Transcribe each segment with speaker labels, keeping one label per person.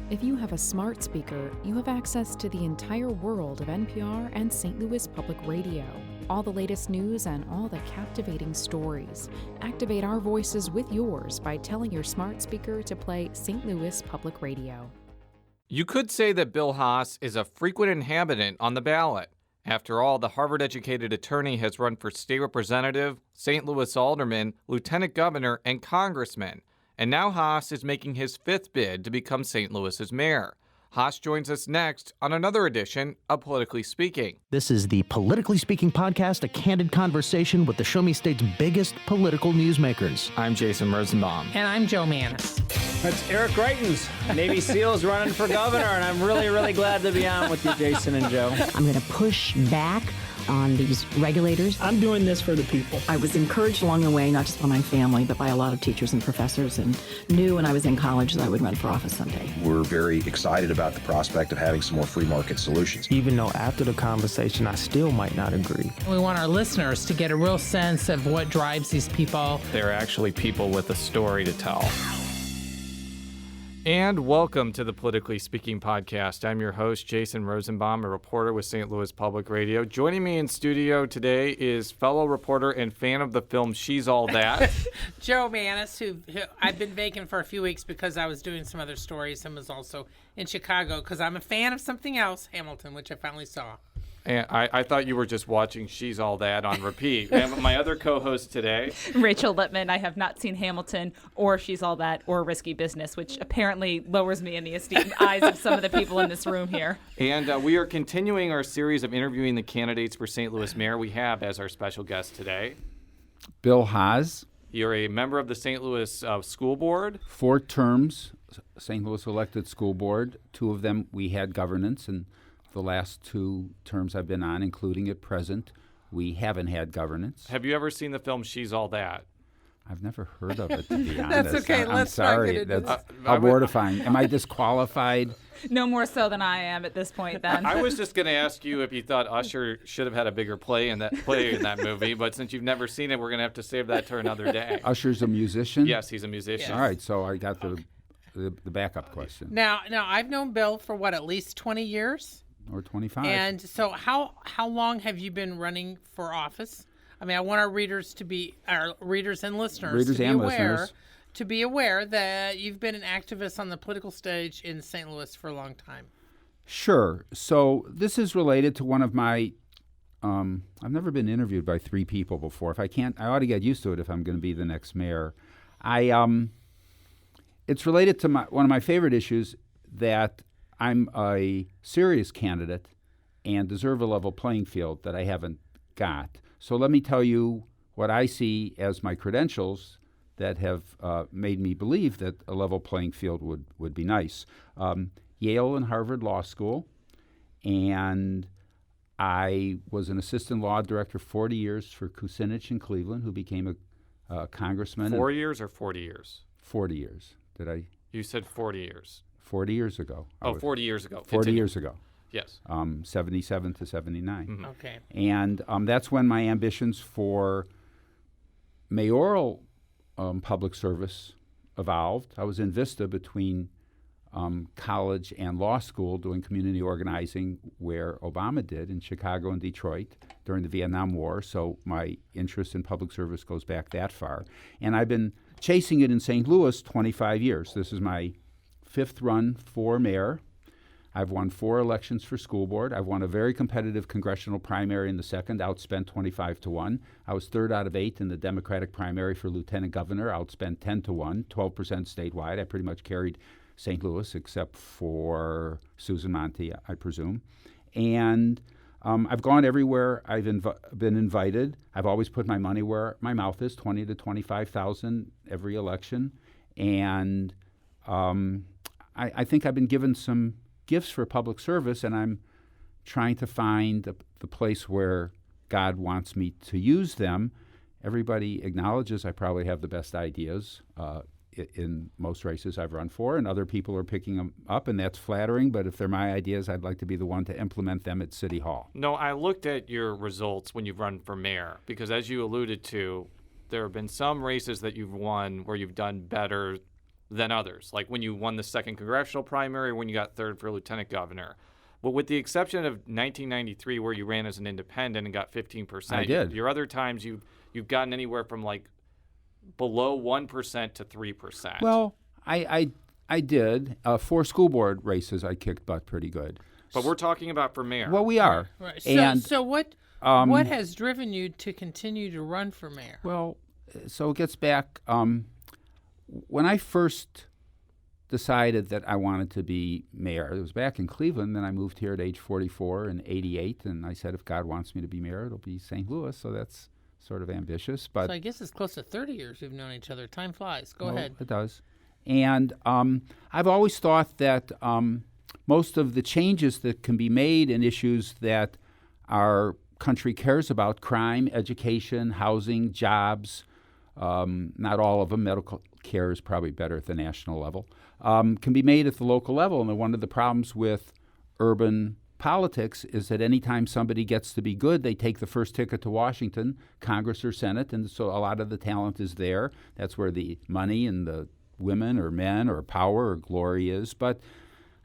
Speaker 1: If you have a smart speaker, you have access to the entire world of NPR and St. Louis Public Radio. All the latest news and all the captivating stories. Activate our voices with yours by telling your smart speaker to play St. Louis Public Radio.
Speaker 2: You could say that Bill Haas is a frequent inhabitant on the ballot. After all, the Harvard-educated attorney has run for state representative, St. Louis alderman, lieutenant governor, and congressman. And now Haas is making his fifth bid to become St. Louis's mayor. Haas joins us next on another edition of Politically Speaking.
Speaker 3: This is the Politically Speaking podcast, a candid conversation with the Show Me State's biggest political newsmakers.
Speaker 2: I'm Jason Rosenbaum.
Speaker 4: And I'm Joe Mannies.
Speaker 5: That's Eric Greitens, Navy SEALs running for governor, and I'm really glad to be on with you, Jason and Joe.
Speaker 6: I'm going to push back on these regulators.
Speaker 4: I'm doing this for the people.
Speaker 6: I was encouraged along the way, not just by my family, but by a lot of teachers and professors, and knew when I was in college that I would run for office someday.
Speaker 7: We're very excited about the prospect of having some more free market solutions.
Speaker 8: Even though after the conversation, I still might not agree.
Speaker 4: We want our listeners to get a real sense of what drives these people.
Speaker 2: They're actually people with a story to tell. And welcome to the Politically Speaking podcast. I'm your host, Jason Rosenbaum, a reporter with St. Louis Public Radio. Joining me in studio today is fellow reporter and fan of the film She's All That,
Speaker 4: Joe Mannies, who I've been vacant for a few weeks because I was doing some other stories and was also in Chicago because I'm a fan of something else, Hamilton, which I finally saw.
Speaker 2: And I thought you were just watching She's All That on repeat. And my other co-host today,
Speaker 9: Rachel Lippmann. I have not seen Hamilton or She's All That or Risky Business, which apparently lowers me in the esteemed eyes of some of the people in this room here.
Speaker 2: And we are continuing our series of interviewing the candidates for St. Louis mayor. We have as our special guest today
Speaker 10: Bill Haas.
Speaker 2: You're a member of the St. Louis School Board.
Speaker 10: 4 terms, St. Louis elected school board. 2 of them we had governance, and the last 2 terms I've been on, including at present, we haven't had governance.
Speaker 2: Have you ever seen the film She's All That?
Speaker 10: I've never heard of it, to be honest.
Speaker 4: That's okay.
Speaker 10: I'm sorry. That's how mortifying. Am I disqualified?
Speaker 9: No more so than I am at this point, then.
Speaker 2: I was just going to ask you if you thought Usher should have had a bigger play in that movie, but since you've never seen it, we're going to have to save that to another day.
Speaker 10: Usher's a musician?
Speaker 2: Yes, he's a musician.
Speaker 4: Yes.
Speaker 10: All right, so I got the backup question.
Speaker 4: Now I've known Bill for at least 20 years?
Speaker 10: Or 25.
Speaker 4: And so how long have you been running for office? I mean, I want our readers and listeners to be aware that you've been an activist on the political stage in St. Louis for a long time.
Speaker 10: Sure. So this is related to one of my I've never been interviewed by 3 people before. If I can't, I ought to get used to it if I'm going to be the next mayor. It's related to one of my favorite issues, that I'm a serious candidate and deserve a level playing field that I haven't got. So let me tell you what I see as my credentials that have made me believe that a level playing field would be nice. Yale and Harvard Law School, and I was an assistant law director 40 years for Kucinich in Cleveland, who became a congressman.
Speaker 2: 4 years or 40 years?
Speaker 10: 40 years. Did I?
Speaker 2: You said 40 years.
Speaker 10: 40 years ago.
Speaker 2: 40 years ago.
Speaker 10: 40 years ago.
Speaker 2: Yes.
Speaker 10: 77 to 79.
Speaker 2: Mm-hmm.
Speaker 4: Okay.
Speaker 10: And that's when my ambitions for mayoral public service evolved. I was in Vista between college and law school doing community organizing, where Obama did in Chicago and Detroit during the Vietnam War. So my interest in public service goes back that far. And I've been chasing it in St. Louis 25 years. This is my 5th run for mayor. I've won 4 elections for school board. I've won a very competitive congressional primary in the 2nd, outspent 25-1. I was 3rd out of 8 in the Democratic primary for lieutenant governor, outspent 10-1, 12% statewide. I pretty much carried St. Louis except for Susan Monte, I presume. And I've gone everywhere I've been invited. I've always put my money where my mouth is, 20 to 25,000 every election. And I think I've been given some gifts for public service, and I'm trying to find the place where God wants me to use them. Everybody acknowledges I probably have the best ideas in most races I've run for, and other people are picking them up, and that's flattering, but if they're my ideas, I'd like to be the one to implement them at City Hall.
Speaker 2: No, I looked at your results when you've run for mayor, because as you alluded to, there have been some races that you've won where you've done better than others, like when you won the 2nd congressional primary or when you got 3rd for lieutenant governor. But with the exception of 1993, where you ran as an independent and got 15%,
Speaker 10: I did.
Speaker 2: Your other times you've gotten anywhere from like below 1% to 3%.
Speaker 10: Well, I did. 4 school board races I kicked butt pretty good.
Speaker 2: But we're talking about for mayor.
Speaker 10: Well, we are.
Speaker 4: Right.
Speaker 10: And,
Speaker 4: So what has driven you to continue to run for mayor?
Speaker 10: Well, so it gets back. When I first decided that I wanted to be mayor, it was back in Cleveland. Then I moved here at age 44 in '88, and I said, if God wants me to be mayor, it'll be St. Louis. So that's sort of ambitious. But
Speaker 4: so I guess it's close to 30 years we've known each other. Time flies. Go ahead.
Speaker 10: It does. And I've always thought that most of the changes that can be made in issues that our country cares about, crime, education, housing, jobs, not all of them, medical care is probably better at the national level, can be made at the local level. And one of the problems with urban politics is that anytime somebody gets to be good, they take the first ticket to Washington, Congress or Senate, and so a lot of the talent is there. That's where the money and the women or men or power or glory is. But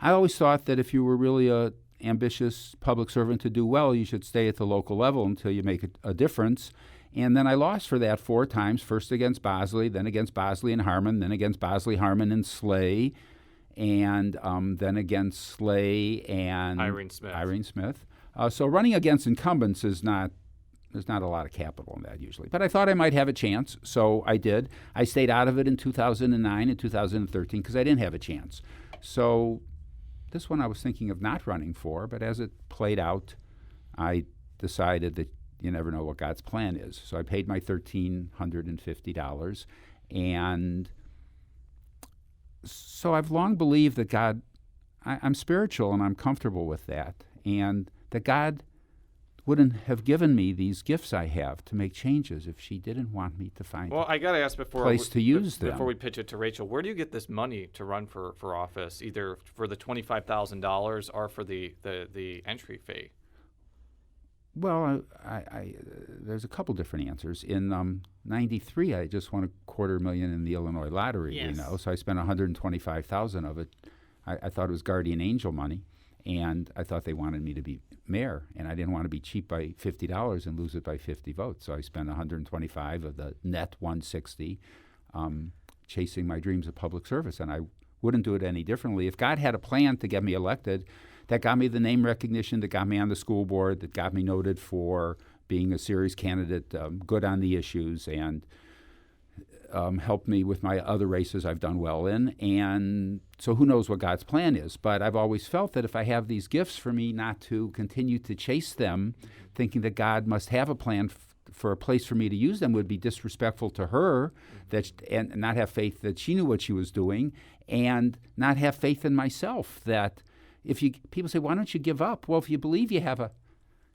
Speaker 10: I always thought that if you were really a ambitious public servant to do well, you should stay at the local level until you make a difference. And then I lost for that 4 times, first against Bosley, then against Bosley and Harmon, then against Bosley, Harmon, and Slay, and then against Slay and
Speaker 2: Irene Smith.
Speaker 10: So running against incumbents there's not a lot of capital in that usually. But I thought I might have a chance, so I did. I stayed out of it in 2009 and 2013 because I didn't have a chance. So this one I was thinking of not running for, but as it played out, I decided that you never know what God's plan is. So I paid my $1,350, and so I've long believed that God, I'm spiritual and I'm comfortable with that, and that God wouldn't have given me these gifts I have to make changes if she didn't want me to find
Speaker 2: I got to ask before
Speaker 10: place to use them.
Speaker 2: Before we pitch it to Rachel, where do you get this money to run for office, either for the $25,000 or for the entry fee?
Speaker 10: Well, I there's a couple different answers. In '93, I just won $250,000 in the Illinois lottery.
Speaker 4: Yes.
Speaker 10: So I spent $125,000 of it. I thought it was guardian angel money, and I thought they wanted me to be mayor, and I didn't want to be cheap by $50 and lose it by 50 votes. So I spent $125 of the net $160, chasing my dreams of public service, and I wouldn't do it any differently. If God had a plan to get me elected, that got me the name recognition, that got me on the school board, that got me noted for being a serious candidate, good on the issues, and helped me with my other races I've done well in. And so who knows what God's plan is. But I've always felt that if I have these gifts, for me not to continue to chase them, thinking that God must have a plan for a place for me to use them would be disrespectful to her, and not have faith that she knew what she was doing, and not have faith in myself that people say, why don't you give up? Well, if you believe you have a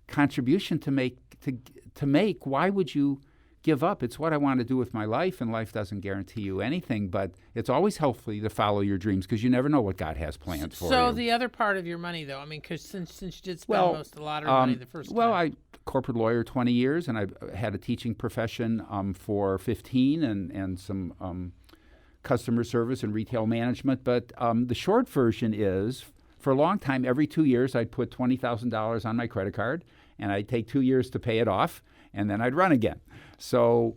Speaker 10: contribution to make, why would you give up? It's what I want to do with my life, and life doesn't guarantee you anything, but it's always helpful to follow your dreams because you never know what God has planned for you.
Speaker 4: So the other part of your money, though, I mean, because since you did spend most of the lottery money the first time.
Speaker 10: Well, I corporate lawyer 20 years, and I've had a teaching profession for 15 and some customer service and retail management. But the short version is, for a long time, every 2 years, I'd put $20,000 on my credit card, and I'd take 2 years to pay it off, and then I'd run again. So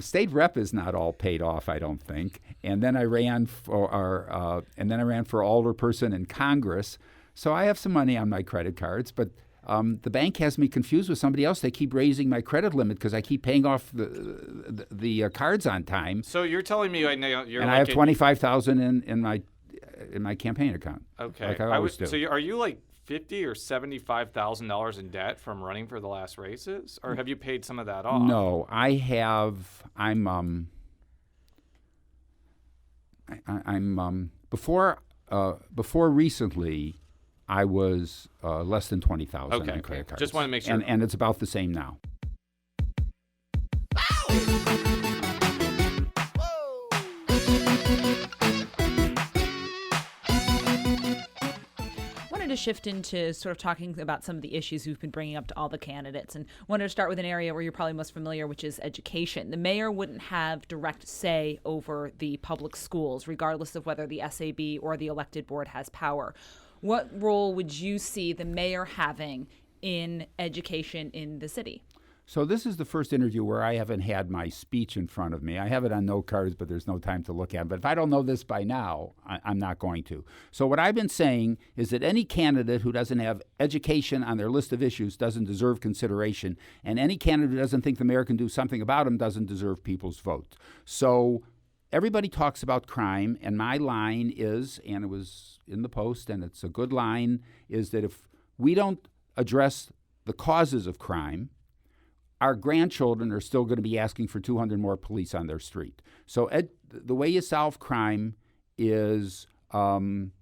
Speaker 10: state rep is not all paid off, I don't think. And then I ran for alderperson in Congress. So I have some money on my credit cards, but the bank has me confused with somebody else. They keep raising my credit limit because I keep paying off the cards on time.
Speaker 2: So you're telling me right now you're
Speaker 10: and I have $25,000 in my campaign account.
Speaker 2: Okay.
Speaker 10: Like I always do.
Speaker 2: So are you like $50,000 or $75,000 in debt from running for the last races, or have you paid some of that off?
Speaker 10: No, I have. I'm before recently, I was less than $20,000
Speaker 2: Okay.
Speaker 10: in credit cards.
Speaker 2: Just want to make sure.
Speaker 10: And it's about the same now.
Speaker 9: to shift into sort of talking about some of the issues we've been bringing up to all the candidates, and wanted to start with an area where you're probably most familiar, which is education. The mayor wouldn't have direct say over the public schools, regardless of whether the SAB or the elected board has power. What role would you see the mayor having in education in the city?
Speaker 10: So this is the first interview where I haven't had my speech in front of me. I have it on note cards, but there's no time to look at it. But if I don't know this by now, I'm not going to. So what I've been saying is that any candidate who doesn't have education on their list of issues doesn't deserve consideration, and any candidate who doesn't think the mayor can do something about them doesn't deserve people's vote. So everybody talks about crime, and my line is, and it was in the Post, and it's a good line, is that if we don't address the causes of crime, our grandchildren are still going to be asking for 200 more police on their street. So the way you solve crime is to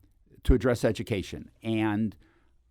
Speaker 10: address education. And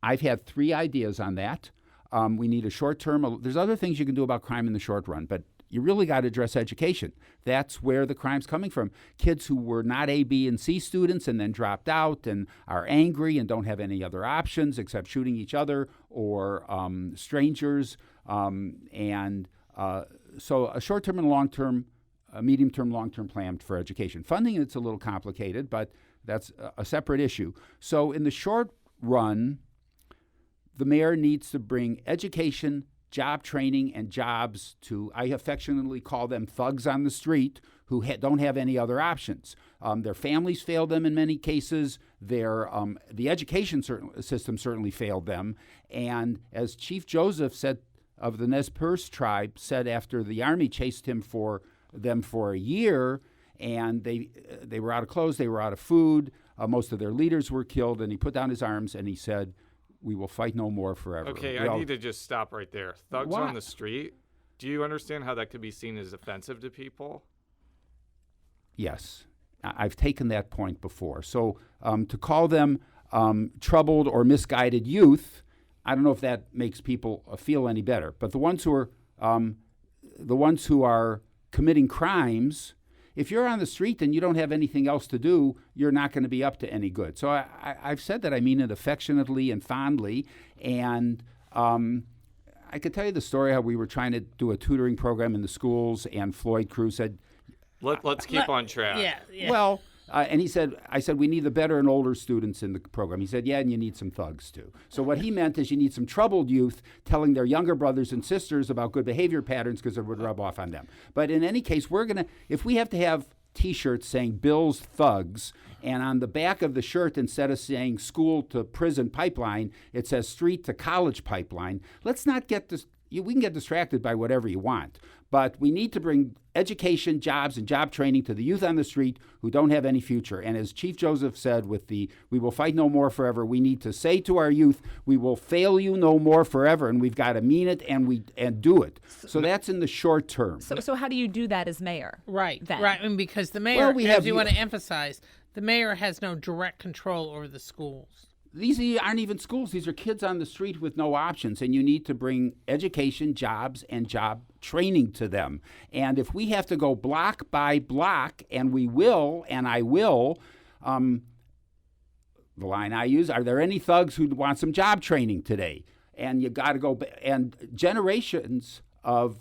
Speaker 10: I've had 3 ideas on that. We need a short-term. There's other things you can do about crime in the short run, but you really got to address education. That's where the crime's coming from. Kids who were not A, B, and C students and then dropped out and are angry and don't have any other options except shooting each other or strangers. So a short-term and long-term, a medium-term, long-term plan for education. Funding, it's a little complicated, but that's a separate issue. So in the short run, the mayor needs to bring education, job training, and jobs to, I affectionately call them thugs on the street who don't have any other options. Their families failed them in many cases. The education system certainly failed them. And as Chief Joseph said, of the Nez Perce tribe, said after the army chased them for a year, and they were out of clothes, they were out of food, most of their leaders were killed, and he put down his arms and he said, "We will fight no more forever."
Speaker 2: Okay, I need to just stop right there. Thugs on the street? Do you understand how that could be seen as offensive to people?
Speaker 10: Yes. I've taken that point before. So to call them troubled or misguided youth, I don't know if that makes people feel any better. But the ones who are committing crimes, if you're on the street and you don't have anything else to do, you're not going to be up to any good. So I've said that I mean it affectionately and fondly. And I could tell you the story how we were trying to do a tutoring program in the schools, and Floyd Cruz said,
Speaker 2: Let's keep on track.
Speaker 4: Yeah.
Speaker 10: Well, and I said, we need the better and older students in the program. He said, yeah, and you need some thugs too. So what he meant is you need some troubled youth telling their younger brothers and sisters about good behavior patterns because it would rub off on them. But in any case, if we have to have T-shirts saying Bill's Thugs, and on the back of the shirt, instead of saying school to prison pipeline, it says street to college pipeline, let's not get this. We can get distracted by whatever you want, but we need to bring education, jobs, and job training to the youth on the street who don't have any future. And as Chief Joseph said with the "We will fight no more forever," we need to say to our youth, we will fail you no more forever, and we've got to mean it and do it. So that's in the short term.
Speaker 9: So how do you do that as mayor?
Speaker 4: Right,
Speaker 9: then?
Speaker 4: right. And because the mayor, as you want to emphasize, the mayor has no direct control over the schools.
Speaker 10: These aren't even schools. These are kids on the street with no options, and you need to bring education, jobs, and job training to them. And if we have to go block by block, and we will, and I will, the line I use, are there any thugs who want some job training today? And you got to go, and generations of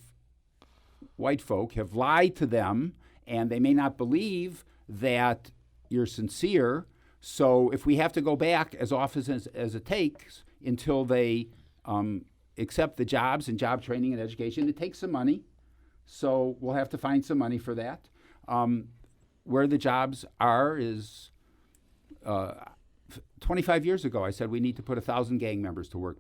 Speaker 10: white folk have lied to them, and they may not believe that you're sincere. So if we have to go back as often as it takes until they accept the jobs and job training and education, it takes some money. So we'll have to find some money for that. Where the jobs are is 25 years ago, I said we need to put 1,000 gang members to work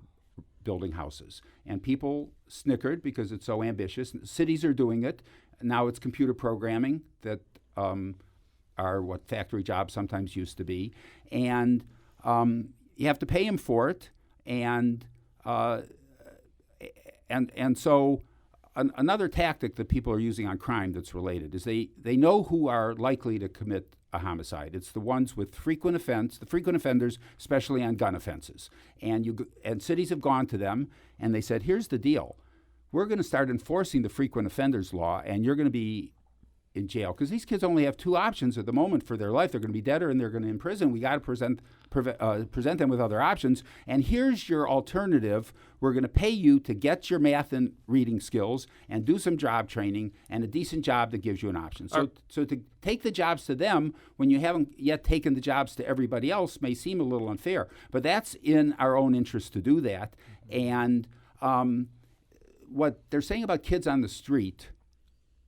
Speaker 10: building houses. And people snickered because it's so ambitious. Cities are doing it. Now it's computer programming that are what factory jobs sometimes used to be, and you have to pay them for it, and so another tactic that people are using on crime that's related is they know who are likely to commit a homicide. It's the ones with the frequent offenders, especially on gun offenses, and cities have gone to them and they said, here's the deal, we're going to start enforcing the frequent offenders law, and you're going to be in jail, because these kids only have two options at the moment for their life. They're going to be dead or they're going to in prison. We got to present them with other options. And here's your alternative. We're going to pay you to get your math and reading skills and do some job training and a decent job that gives you an option. So to take the jobs to them when you haven't yet taken the jobs to everybody else may seem a little unfair. But that's in our own interest to do that. And what they're saying about kids on the street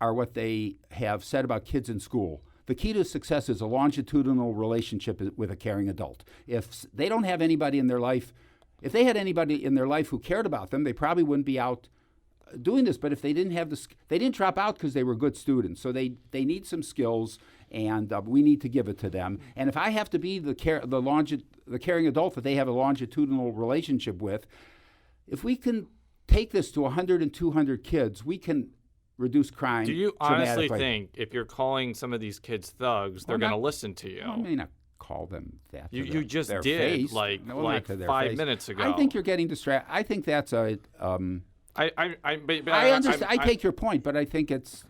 Speaker 10: are what they have said about kids in school. The key to success is a longitudinal relationship with a caring adult. If they don't have anybody in their life, if they had anybody in their life who cared about them, they probably wouldn't be out doing this. But if they didn't have they didn't drop out because they were good students. So they need some skills, and we need to give it to them. And if I have to be the caring adult that they have a longitudinal relationship with, if we can take this to 100 and 200 kids, we can reduce crime.
Speaker 2: Do you honestly think if you're calling some of these kids thugs, they're going to listen to you?
Speaker 10: I may not call them that.
Speaker 2: You just
Speaker 10: their
Speaker 2: did
Speaker 10: face.
Speaker 2: like 5 minutes ago.
Speaker 10: I think you're getting distracted. I think that's a.
Speaker 2: I
Speaker 10: understand. I take your point, but I think it's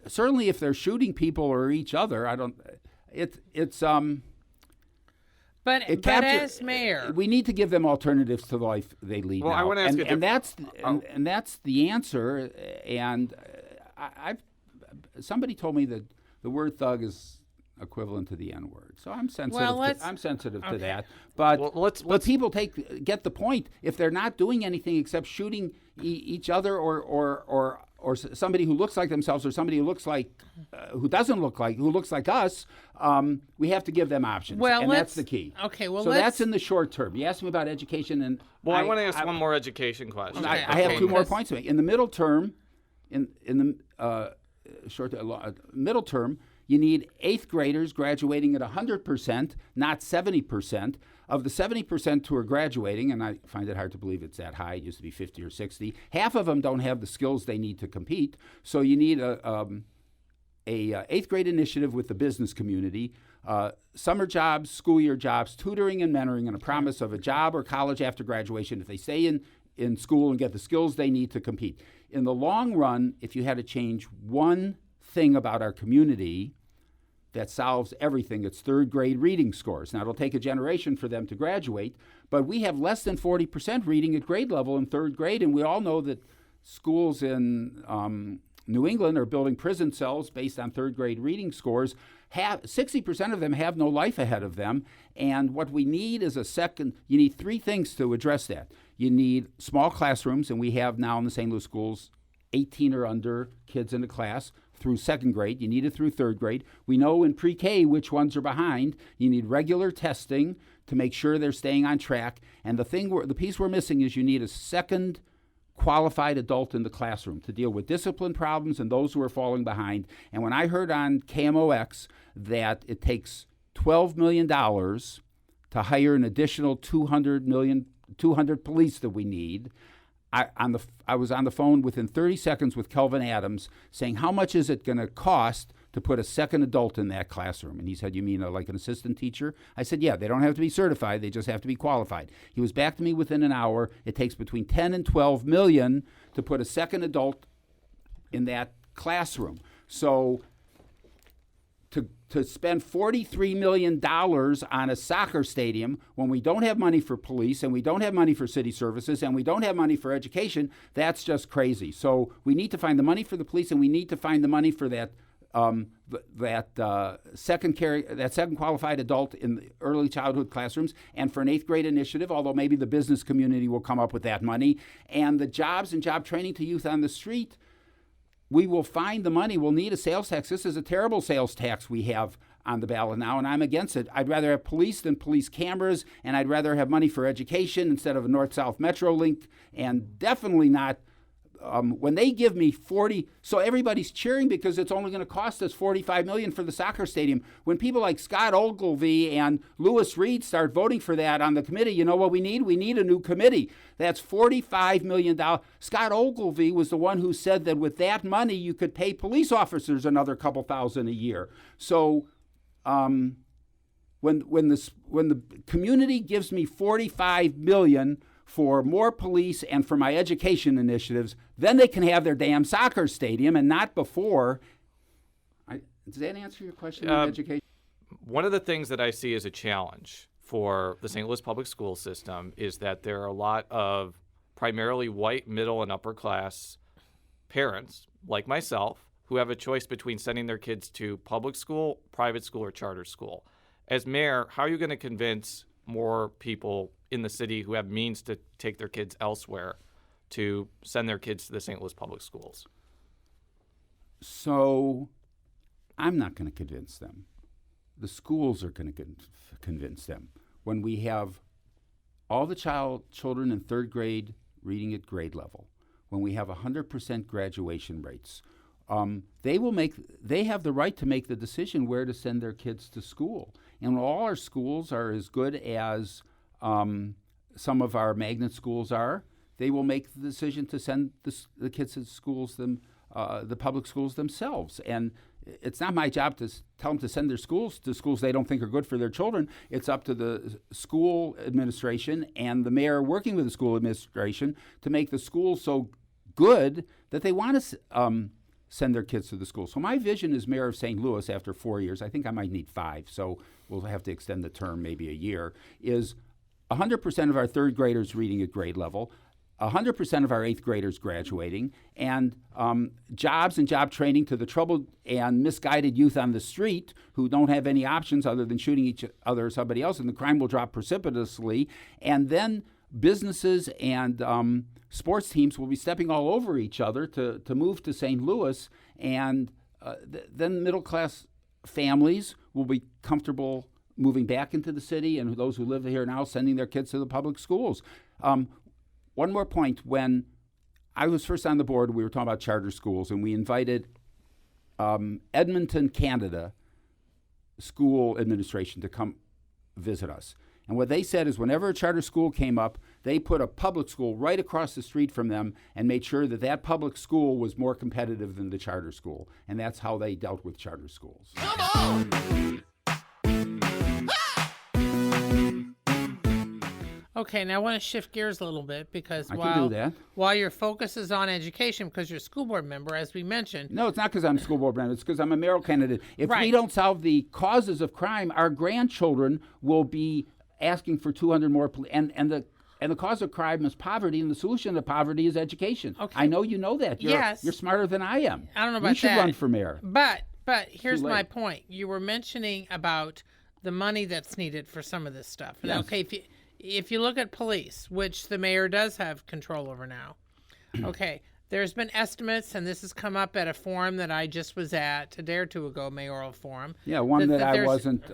Speaker 10: certainly if they're shooting people or each other. I don't. It's.
Speaker 4: But as mayor,
Speaker 10: we need to give them alternatives to the life they lead.
Speaker 2: Well,
Speaker 10: now.
Speaker 2: I want to ask
Speaker 10: and that's the answer. And somebody told me that the word thug is equivalent to the N-word, so I'm sensitive. To that. But let's people get the point. If they're not doing anything except shooting each other or somebody who looks like themselves or somebody who looks like who looks like us, we have to give them options.
Speaker 4: Well,
Speaker 10: and that's the key.
Speaker 4: Okay, well,
Speaker 10: so that's in the short term. You asked me about education, and
Speaker 2: I want to ask one more education question.
Speaker 10: I have two more points to make. In the middle term, in the middle term, you need 8th graders graduating at 100%, not 70%. Of the 70% who are graduating, and I find it hard to believe it's that high, it used to be 50 or 60, half of them don't have the skills they need to compete. So you need a 8th grade initiative with the business community, summer jobs, school year jobs, tutoring and mentoring, and a promise of a job or college after graduation if they stay in school and get the skills they need to compete. In the long run, if you had to change one thing about our community that solves everything, it's 3rd grade reading scores. Now, it'll take a generation for them to graduate, but we have less than 40% reading at grade level in 3rd grade, and we all know that schools in New England are building prison cells based on 3rd grade reading scores. 60% of them have no life ahead of them, and what we need is you need 3 things to address that. You need small classrooms, and we have now in the St. Louis schools 18 or under kids in a class through 2nd grade. You need it through 3rd grade. We know in pre-K which ones are behind. You need regular testing to make sure they're staying on track. And the piece we're missing is you need a second qualified adult in the classroom to deal with discipline problems and those who are falling behind. And when I heard on KMOX that it takes $12 million to hire an additional 200 police that we need, I was on the phone within 30 seconds with Kelvin Adams saying, how much is it going to cost to put a second adult in that classroom? And he said, you mean like an assistant teacher? I said, yeah, they don't have to be certified. They just have to be qualified. He was back to me within an hour. It takes between 10 and 12 million to put a second adult in that classroom. So to spend $43 million on a soccer stadium when we don't have money for police and we don't have money for city services and we don't have money for education, that's just crazy. So we need to find the money for the police and we need to find the money for that second qualified adult in the early childhood classrooms, and for an 8th grade initiative, although maybe the business community will come up with that money, and the jobs and job training to youth on the street. We will find the money. We'll need a sales tax. This is a terrible sales tax we have on the ballot now, and I'm against it. I'd rather have police than police cameras, and I'd rather have money for education instead of a north-south metro link, and definitely not when they give me 40, so everybody's cheering because it's only going to cost us $45 million for the soccer stadium. When people like Scott Ogilvie and Lewis Reed start voting for that on the committee, you know what we need? We need a new committee. That's $45 million. Scott Ogilvie was the one who said that with that money you could pay police officers another couple thousand a year. So when the community gives me $45 million for more police and for my education initiatives, then they can have their damn soccer stadium and not before. Does that answer your question on education?
Speaker 2: One of the things that I see as a challenge for the St. Louis public school system is that there are a lot of primarily white, middle, and upper class parents, like myself, who have a choice between sending their kids to public school, private school, or charter school. As mayor, how are you going to convince more people in the city who have means to take their kids elsewhere to send their kids to the St. Louis public schools?
Speaker 10: So I'm not going to convince them. The schools are going to convince them. When we have all the children in third grade reading at grade level, when we have 100% graduation rates, they have the right to make the decision where to send their kids to school. And all our schools are as good as some of our magnet schools are. They will make the decision to send the kids to schools, the public schools themselves. And it's not my job to tell them to send their schools to schools they don't think are good for their children. It's up to the school administration and the mayor working with the school administration to make the schools so good that they want to send their kids to the school. So my vision as mayor of St. Louis after 4 years, I think I might need 5, so we'll have to extend the term maybe a year, is 100% of our third graders reading at grade level, 100% of our 8th graders graduating, and jobs and job training to the troubled and misguided youth on the street who don't have any options other than shooting each other or somebody else, and the crime will drop precipitously. And then businesses and sports teams will be stepping all over each other to move to St. Louis, and then middle-class families will be comfortable moving back into the city, and those who live here now sending their kids to the public schools. One more point. When I was first on the board, we were talking about charter schools, and we invited Edmonton, Canada school administration to come visit us. And what they said is whenever a charter school came up, they put a public school right across the street from them and made sure that that public school was more competitive than the charter school. And that's how they dealt with charter schools.
Speaker 11: Come on!
Speaker 4: Okay, now I want to shift gears a little bit because while your focus is on education, because you're a school board member, as we mentioned.
Speaker 10: No, it's not because I'm a school board member. It's because I'm a mayoral candidate. If we don't solve the causes of crime, our grandchildren will be asking for 200 more. And the cause of crime is poverty, and the solution to poverty is education. Okay. I know you know that. You're smarter than I am.
Speaker 4: I don't know about that.
Speaker 10: You should run for mayor.
Speaker 4: But here's my point. You were mentioning about the money that's needed for some of this stuff.
Speaker 10: Yes.
Speaker 4: Okay, if you look at police, which the mayor does have control over now, okay, there's been estimates, and this has come up at a forum that I just was at a day or two ago, mayoral forum.
Speaker 10: Yeah, one that I wasn't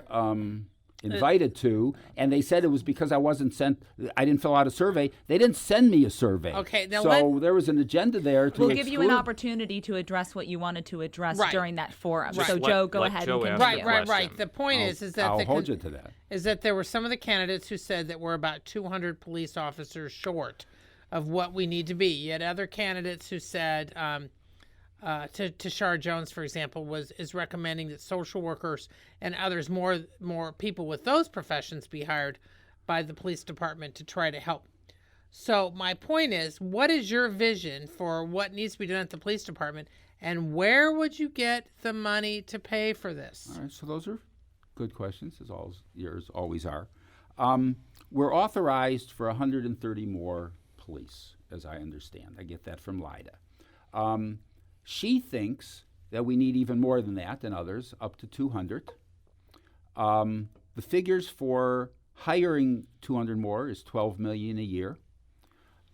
Speaker 10: invited to, and they said it was because I didn't fill out a survey. They didn't send me a survey.
Speaker 4: Okay, now
Speaker 10: so there was an agenda there to
Speaker 9: We'll give you an opportunity to address what you wanted to address during that forum.
Speaker 2: Right.
Speaker 9: So Joe, go ahead and continue.
Speaker 4: Right. The point is that
Speaker 10: I'll hold you to that.
Speaker 4: Is that there were some of the candidates who said that we're about 200 police officers short of what we need to be. You had other candidates who said, Tashara Jones, for example, is recommending that social workers and others, more people with those professions, be hired by the police department to try to help. So my point is, what is your vision for what needs to be done at the police department, and where would you get the money to pay for this?
Speaker 10: All right, so those are good questions, as yours always are. We're authorized for 130 more police, as I understand. I get that from Lida. She thinks that we need even more than that, and others, up to 200. The figures for hiring 200 more is $12 million a year.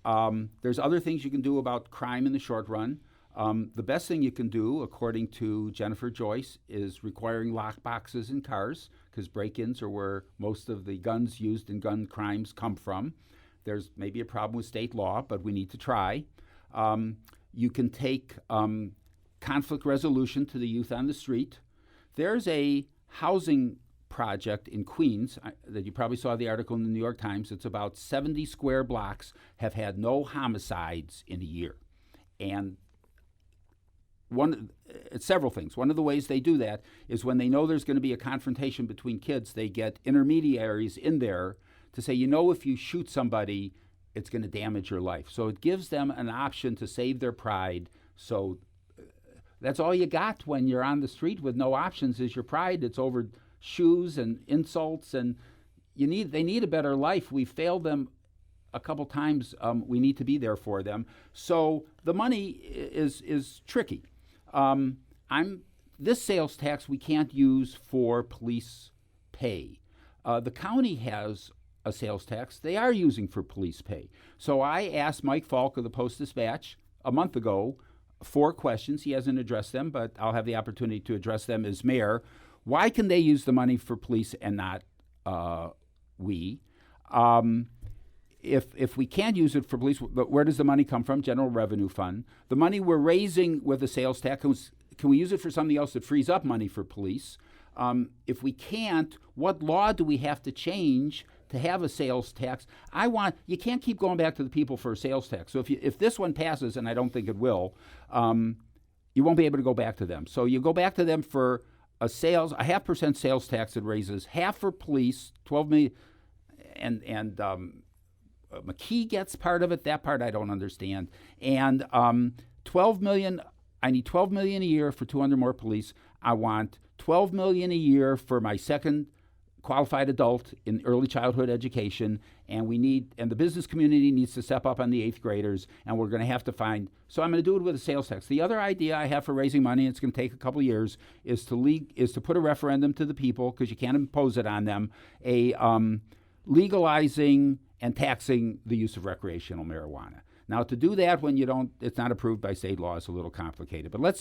Speaker 10: There's other things you can do about crime in the short run. The best thing you can do, according to Jennifer Joyce, is requiring lock boxes in cars, because break-ins are where most of the guns used in gun crimes come from. There's maybe a problem with state law, but we need to try. You can take conflict resolution to the youth on the street. There's a housing project in Queens that you probably saw the article in the New York Times. It's about 70 square blocks have had no homicides in a year. And it's several things. One of the ways they do that is when they know there's going to be a confrontation between kids, they get intermediaries in there to say, if you shoot somebody, it's going to damage your life. So it gives them an option to save their pride. So That's all you got when you're on the street with no options is your pride. It's over shoes and insults, and they need a better life. We failed them a couple times. We need to be there for them. So the money is tricky. This sales tax we can't use for police pay. The county has a sales tax they are using for police pay. So I asked Mike Falk of the Post-Dispatch a month ago 4 questions. He hasn't addressed them, but I'll have the opportunity to address them as mayor. Why can they use the money for police and not we? If we can't use it for police, where does the money come from? General Revenue Fund. The money we're raising with the sales tax, can we use it for something else that frees up money for police? If we can't, what law do we have to change to have a sales tax? You can't keep going back to the people for a sales tax. So if this one passes, and I don't think it will, you won't be able to go back to them. So you go back to them for a 0.5% sales tax that raises half for police, 12 million, and McKee gets part of it. That part I don't understand. And 12 million. I need 12 million a year for 200 more police. I want 12 million a year for my second qualified adult in early childhood education, and the business community needs to step up on the 8th graders, and we're going to have to find. So I'm going to do it with a sales tax. The other idea I have for raising money, it's going to take a couple years, is to put a referendum to the people, because you can't impose it on them, legalizing and taxing the use of recreational marijuana. Now, to do that when it's not approved by state law is a little complicated. But a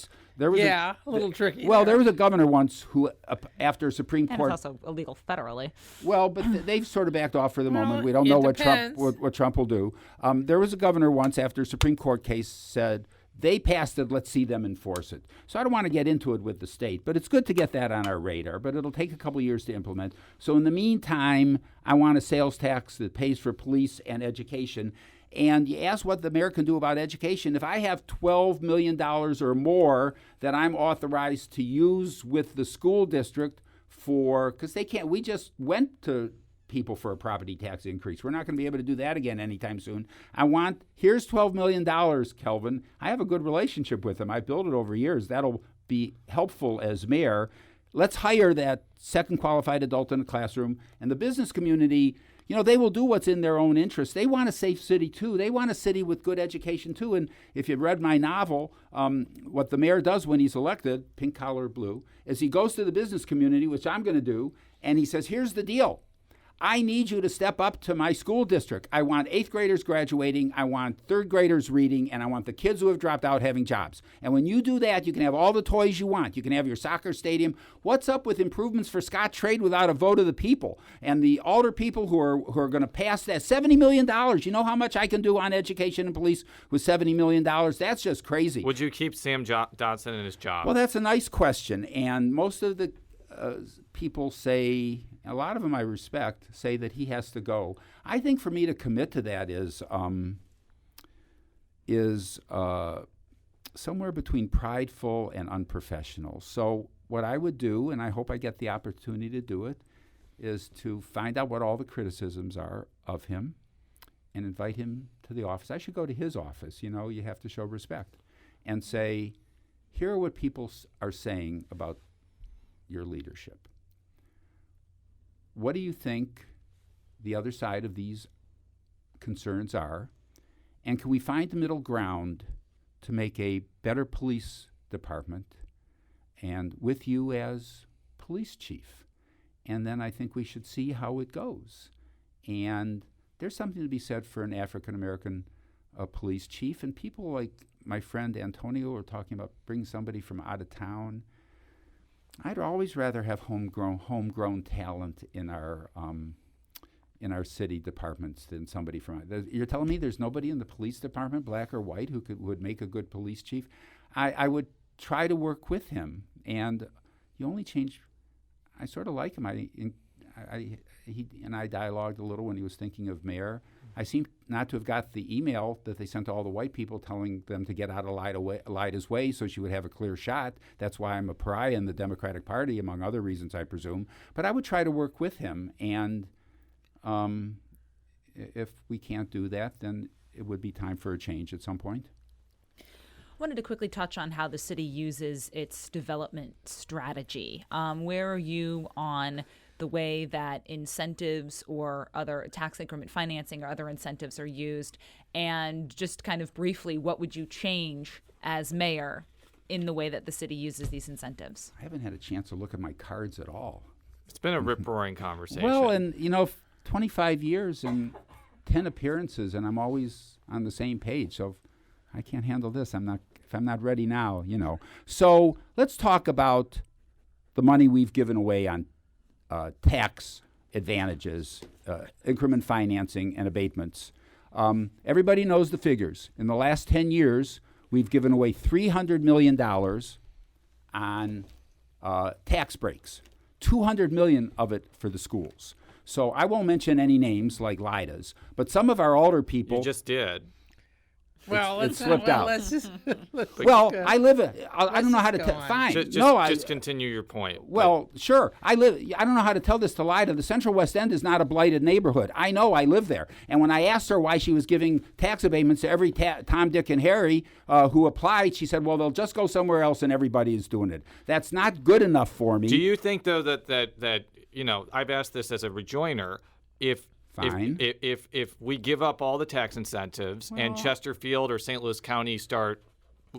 Speaker 4: little tricky.
Speaker 10: Well, there was a governor once who, after a Supreme Court,
Speaker 9: and it's also illegal federally.
Speaker 10: Well, but they've sort of backed off for the moment. We don't know what Trump will do. There was a governor once after a Supreme Court case said they passed it. Let's see them enforce it. So I don't want to get into it with the state, but it's good to get that on our radar. But it'll take a couple years to implement. So in the meantime, I want a sales tax that pays for police and education. And you ask what the mayor can do about education. If I have $12 million or more that I'm authorized to use with the school district because they can't, we just went to people for a property tax increase. We're not going to be able to do that again anytime soon. Here's $12 million, Kelvin. I have a good relationship with him. I built it over years. That'll be helpful as mayor. Let's hire that second qualified adult in the classroom. And the business community, they will do what's in their own interest. They want a safe city, too. They want a city with good education, too. And if you read my novel, what the mayor does when he's elected, Pink Collar Blue, is he goes to the business community, which I'm going to do, and he says, here's the deal. I need you to step up to my school district. I want 8th graders graduating, I want 3rd graders reading, and I want the kids who have dropped out having jobs. And when you do that, you can have all the toys you want. You can have your soccer stadium. What's up with improvements for Scottrade without a vote of the people? And the alder people who are going to pass that $70 million. You know how much I can do on education and police with $70 million? That's just crazy.
Speaker 2: Would you keep Sam Dodson in his job?
Speaker 10: Well, that's a nice question. And most of the people say, a lot of them I respect, say that he has to go. I think for me to commit to that is somewhere between prideful and unprofessional. So what I would do, and I hope I get the opportunity to do it, is to find out what all the criticisms are of him and invite him to the office. I should go to his office. You have to show respect and say, here are what people are saying about your leadership. What do you think the other side of these concerns are? And can we find the middle ground to make a better police department and with you as police chief? And then I think we should see how it goes. And there's something to be said for an African-American police chief. And people like my friend Antonio are talking about bringing somebody from out of town. I'd always rather have homegrown talent in our city departments than somebody from. You're telling me there's nobody in the police department, black or white, who would make a good police chief? I would try to work with him, and you only change. I sort of like him. He and I dialogued a little when he was thinking of mayor. I seem not to have got the email that they sent to all the white people telling them to get out of Lyda's way so she would have a clear shot. That's why I'm a pariah in the Democratic Party, among other reasons, I presume. But I would try to work with him, and if we can't do that, then it would be time for a change at some point.
Speaker 9: wanted to quickly touch on how the city uses its development strategy. Where are you on the way that incentives or other tax increment financing or other incentives are used? And just kind of briefly, what would you change as mayor in the way that the city uses these incentives?
Speaker 10: I haven't had a chance to look at my cards at all.
Speaker 2: It's been a rip-roaring conversation.
Speaker 10: Well, and 25 years and 10 appearances, and I'm always on the same page. So if I can't handle this, if I'm not ready now, So let's talk about the money we've given away on tax advantages, increment financing, and abatements. Everybody knows the figures. In the last 10 years, we've given away $300 million on tax breaks, $200 million of it for the schools. So I won't mention any names like Lida's, but some of our older people.
Speaker 2: You just did.
Speaker 4: Well,
Speaker 10: it slipped out.
Speaker 4: Let's just.
Speaker 10: I live. I don't know how to tell. Fine.
Speaker 2: Just continue your point.
Speaker 10: Well, sure. I don't know how to tell this to Lida. The Central West End is not a blighted neighborhood. I know. I live there. And when I asked her why she was giving tax abatements to every Tom, Dick, and Harry who applied, she said, "Well, they'll just go somewhere else, and everybody is doing it." That's not good enough for me.
Speaker 2: Do you think though that I've asked this as a rejoiner, if we give up all the tax incentives and Chesterfield or St. Louis County start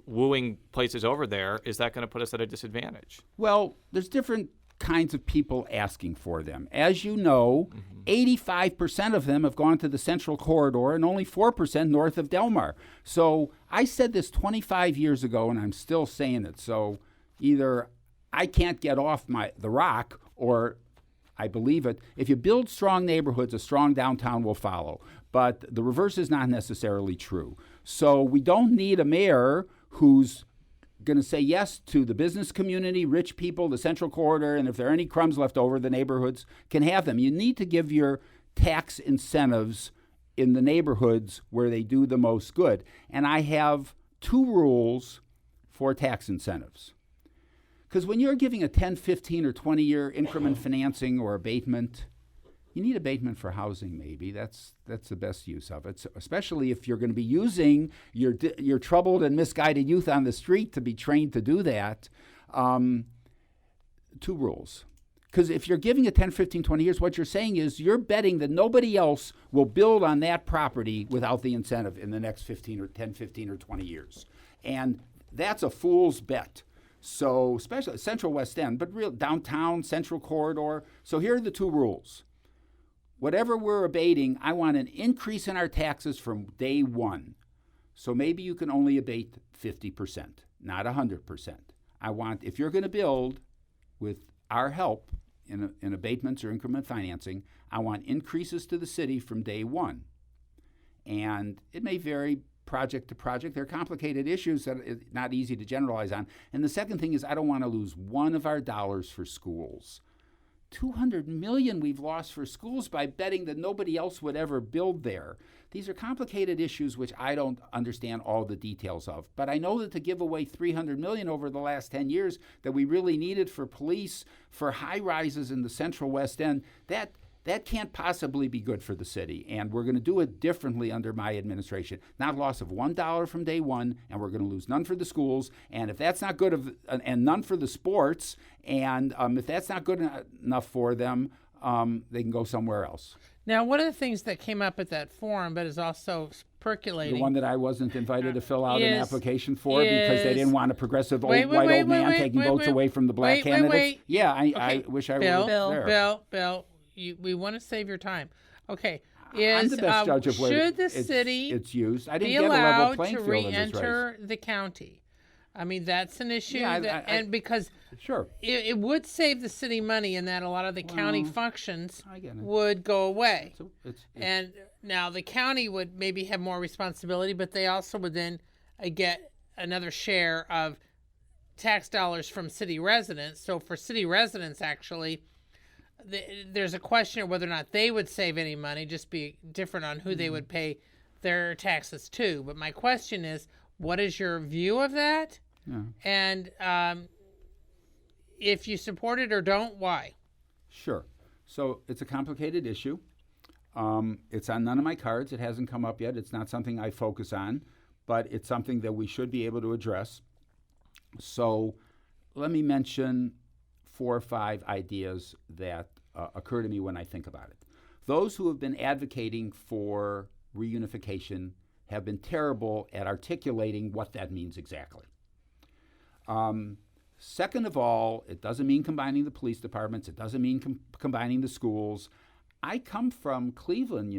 Speaker 2: wooing places over there, is that going to put us at a disadvantage?
Speaker 10: Well, there's different kinds of people asking for them. As you know, 85% of them have gone to the Central Corridor and only 4% north of Delmar. So I said this 25 years ago, and I'm still saying it. So either I can't get off the rock, or I believe it. If you build strong neighborhoods, a strong downtown will follow. But the reverse is not necessarily true. So we don't need a mayor who's going to say yes to the business community, rich people, the Central Corridor, and if there are any crumbs left over, the neighborhoods can have them. You need to give your tax incentives in the neighborhoods where they do the most good. And I have 2 rules for tax incentives. Because when you're giving a 10, 15, or 20-year increment financing or abatement, you need abatement for housing maybe. That's the best use of it, so especially if you're going to be using your troubled and misguided youth on the street to be trained to do that. 2 rules. Because if you're giving it 10, 15, 20 years, what you're saying is you're betting that nobody else will build on that property without the incentive in the next 10, 15, or 20 years. And that's a fool's bet. So especially Central West End, but real downtown, Central Corridor. So here are the 2 rules. Whatever we're abating, I want an increase in our taxes from day one. So maybe you can only abate 50%, not 100%. I want, if you're going to build with our help in abatements or increment financing, I want increases to the city from day one. And it may vary project to project. They're complicated issues that are not easy to generalize on. And the second thing is I don't want to lose one of our dollars for schools. $200 million we've lost for schools by betting that nobody else would ever build there. These are complicated issues which I don't understand all the details of. But I know that to give away $300 million over the last 10 years that we really needed for police, for high rises in the Central West End, that can't possibly be good for the city, and we're going to do it differently under my administration. Not loss of $1 from day one, and we're going to lose none for the schools, and if that's not good, and none for the sports, and if that's not good enough for them, they can go somewhere else.
Speaker 4: Now, one of the things that came up at that forum, but is also percolating.
Speaker 10: The one that I wasn't invited to fill out an application for because they didn't want a progressive white old man taking votes away from the black candidates. Yeah, I wish I were there.
Speaker 4: Bill. We want to save your time. Okay.
Speaker 10: I'm the best judge of where
Speaker 4: should the city
Speaker 10: it's used. I didn't
Speaker 4: be
Speaker 10: get a level
Speaker 4: allowed
Speaker 10: playing
Speaker 4: to
Speaker 10: field in this
Speaker 4: re-enter the county? I mean, that's an issue.
Speaker 10: Yeah,
Speaker 4: and because
Speaker 10: sure,
Speaker 4: it would save the city money in that a lot of the county functions would go away. And now the county would maybe have more responsibility, but they also would then get another share of tax dollars from city residents. So for city residents, actually, there's a question of whether or not they would save any money, just be different on who they would pay their taxes to. But my question is, what is your view of that? Yeah. And if you support it or don't, why?
Speaker 10: Sure. So it's a complicated issue. It's on none of my cards. It hasn't come up yet. It's not something I focus on. but it's something that we should be able to address. So let me mention 4 or 5 ideas that occur to me when I think about it. Those who have been advocating for reunification have been terrible at articulating what that means exactly. Second of all, it doesn't mean combining the police departments. It doesn't mean combining the schools. I come from Cleveland,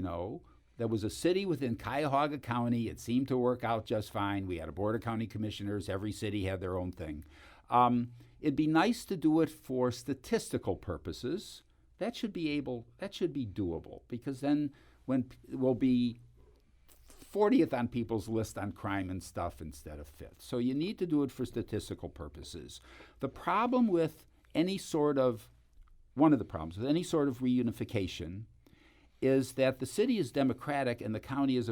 Speaker 10: There was a city within Cuyahoga County. It seemed to work out just fine. We had a board of county commissioners. Every city had their own thing. It'd be nice to do it for statistical purposes. That should be doable, because then when we'll be 40th on people's list on crime and stuff instead of 5th. So you need to do it for statistical purposes. The problem with one of the problems with any sort of reunification is that the city is Democratic and the county is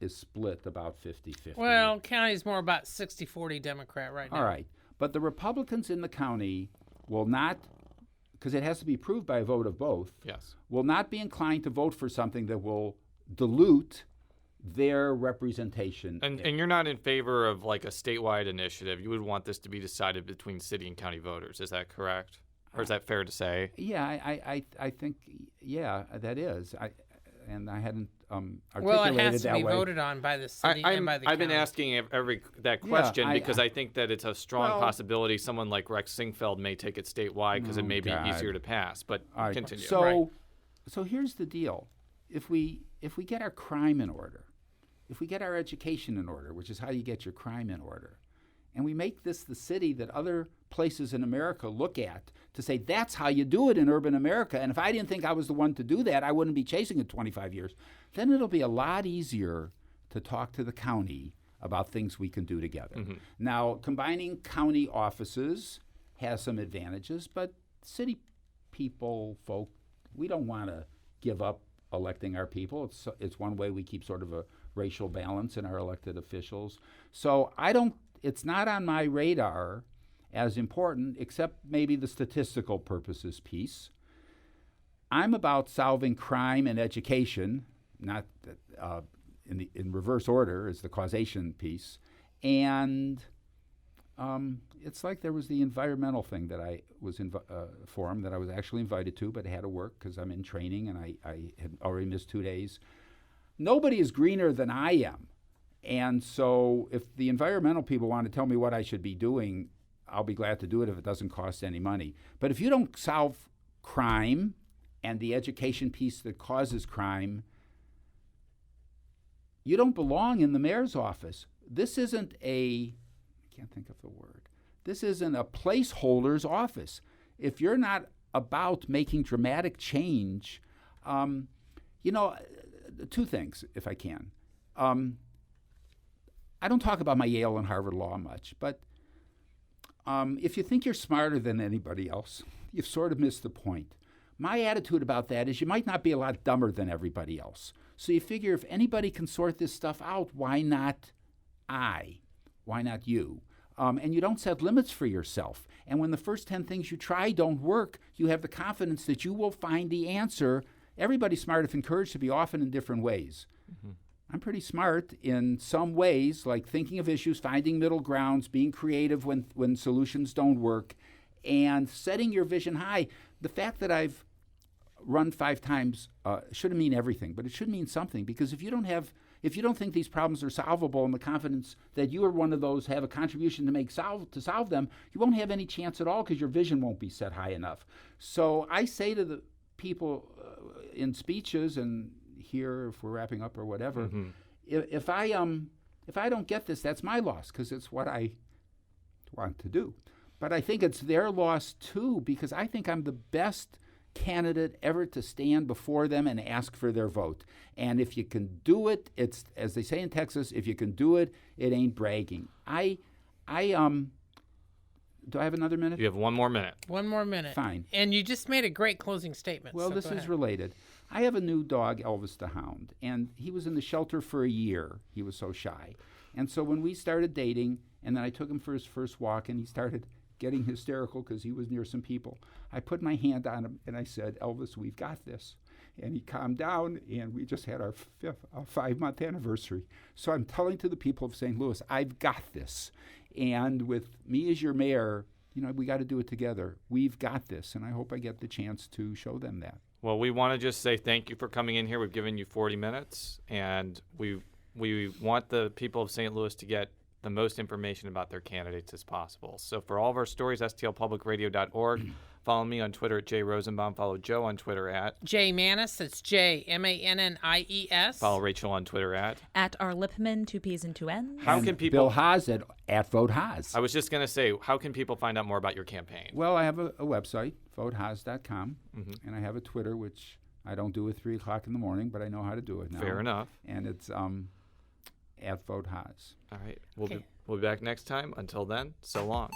Speaker 10: split about 50-50.
Speaker 4: Well, county is more about 60-40 Democrat right now.
Speaker 10: All right. But the Republicans in the county will not, because it has to be approved by a vote of both, will not be inclined to vote for something that will dilute their representation.
Speaker 2: And you're not in favor of like a statewide initiative. You would want this to be decided between city and county voters. Is that correct? Or is that fair to say?
Speaker 10: Yeah, I think, that is. I hadn't articulated
Speaker 4: well, it has to
Speaker 10: that
Speaker 4: be
Speaker 10: way.
Speaker 4: Voted on by the city and by the county.
Speaker 2: I've been asking that question because I think that it's a strong possibility someone like Rex Singfeld may take it statewide because it may be easier to pass. But continue.
Speaker 10: So here's the deal. If we get our crime in order, if we get our education in order, which is how you get your crime in order, and we make this the city that other places in America look at to say that's how you do it in urban America, and if I didn't think I was the one to do that, I wouldn't be chasing it 25 years, then it'll be a lot easier to talk to the county about things we can do together. Mm-hmm. Now, combining county offices has some advantages, but city folk, we don't want to give up electing our people. It's one way we keep sort of a racial balance in our elected officials. So it's not on my radar as important, except maybe the statistical purposes piece. I'm about solving crime and education, not in reverse order is the causation piece. And it's like there was the environmental thing that I was forum that I was actually invited to, but I had to work because I'm in training and I had already missed 2 days. Nobody is greener than I am. And so if the environmental people want to tell me what I should be doing, I'll be glad to do it if it doesn't cost any money. But if you don't solve crime and the education piece that causes crime, you don't belong in the mayor's office. This isn't I can't think of the word. This isn't a placeholder's office. If you're not about making dramatic change, 2 things, if I can. I don't talk about my Yale and Harvard law much, but if you think you're smarter than anybody else, you've sort of missed the point. My attitude about that is you might not be a lot dumber than everybody else. So you figure if anybody can sort this stuff out, why not I? Why not you? And you don't set limits for yourself. And when the first 10 things you try don't work, you have the confidence that you will find the answer. Everybody's smart if encouraged to be, often in different ways. Mm-hmm. I'm pretty smart in some ways, like thinking of issues, finding middle grounds, being creative when solutions don't work, and setting your vision high. The fact that I've run 5 times shouldn't mean everything, but it should mean something, because if you don't think these problems are solvable and the confidence that you are one of those have a contribution to solve them, you won't have any chance at all because your vision won't be set high enough. So I say to the people in speeches and here, if we're wrapping up or whatever, mm-hmm. if I don't get this, that's my loss because it's what I want to do. But I think it's their loss too, because I think I'm the best candidate ever to stand before them and ask for their vote. And if you can do it, it's, as they say in Texas, if you can do it, it ain't bragging. Do I have another minute?
Speaker 2: You have 1 more minute.
Speaker 4: 1 more minute.
Speaker 10: Fine.
Speaker 4: And you just made a great closing statement.
Speaker 10: Well,
Speaker 4: so
Speaker 10: this is related. I have a new dog, Elvis the Hound, and he was in the shelter for a year. He was so shy. And so when we started dating, and then I took him for his first walk, and he started getting hysterical because he was near some people, I put my hand on him, and I said, Elvis, we've got this. And he calmed down, and we just had our 5-month anniversary. So I'm telling to the people of St. Louis, I've got this. And with me as your mayor, we got to do it together. We've got this, and I hope I get the chance to show them that.
Speaker 2: Well, we want to just say thank you for coming in here. We've given you 40 minutes, and we want the people of St. Louis to get the most information about their candidates as possible. So for all of our stories, stlpublicradio.org. Follow me on Twitter at @JRosenbaum. Follow Joe on Twitter at
Speaker 4: JMannies. That's JMannies.
Speaker 2: Follow Rachel on Twitter at
Speaker 9: R. Lippmann, 2 P's and 2 N's.
Speaker 2: How can people?
Speaker 10: Bill Haas at Vote Haas.
Speaker 2: I was just going to say, how can people find out more about your campaign?
Speaker 10: Well, I have a website, votehaas.com, and I have a Twitter, which I don't do at 3 o'clock in the morning, but I know how to do it now.
Speaker 2: Fair enough.
Speaker 10: And it's at Vote Haas.
Speaker 2: All right. We'll be back next time. Until then, so long.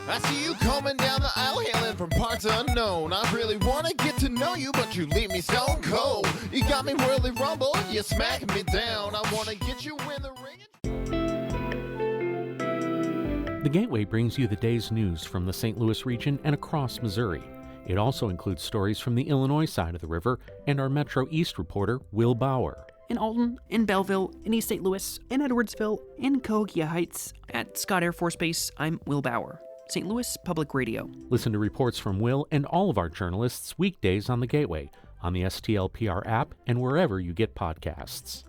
Speaker 11: I see you coming down the aisle, hailing from parts unknown. I really want to get to know you, but you leave me stone cold. You got me whirly rumble, you smack me down. I want to get you in the ring.
Speaker 12: The Gateway brings you the day's news from the St. Louis region and across Missouri. It also includes stories from the Illinois side of the river and our Metro East reporter, Will Bauer.
Speaker 13: In Alton, in Belleville, in East St. Louis, in Edwardsville, in Cahokia Heights, at Scott Air Force Base, I'm Will Bauer. St. Louis Public Radio.
Speaker 12: Listen to reports from Will and all of our journalists weekdays on The Gateway, on the STLPR app, and wherever you get podcasts.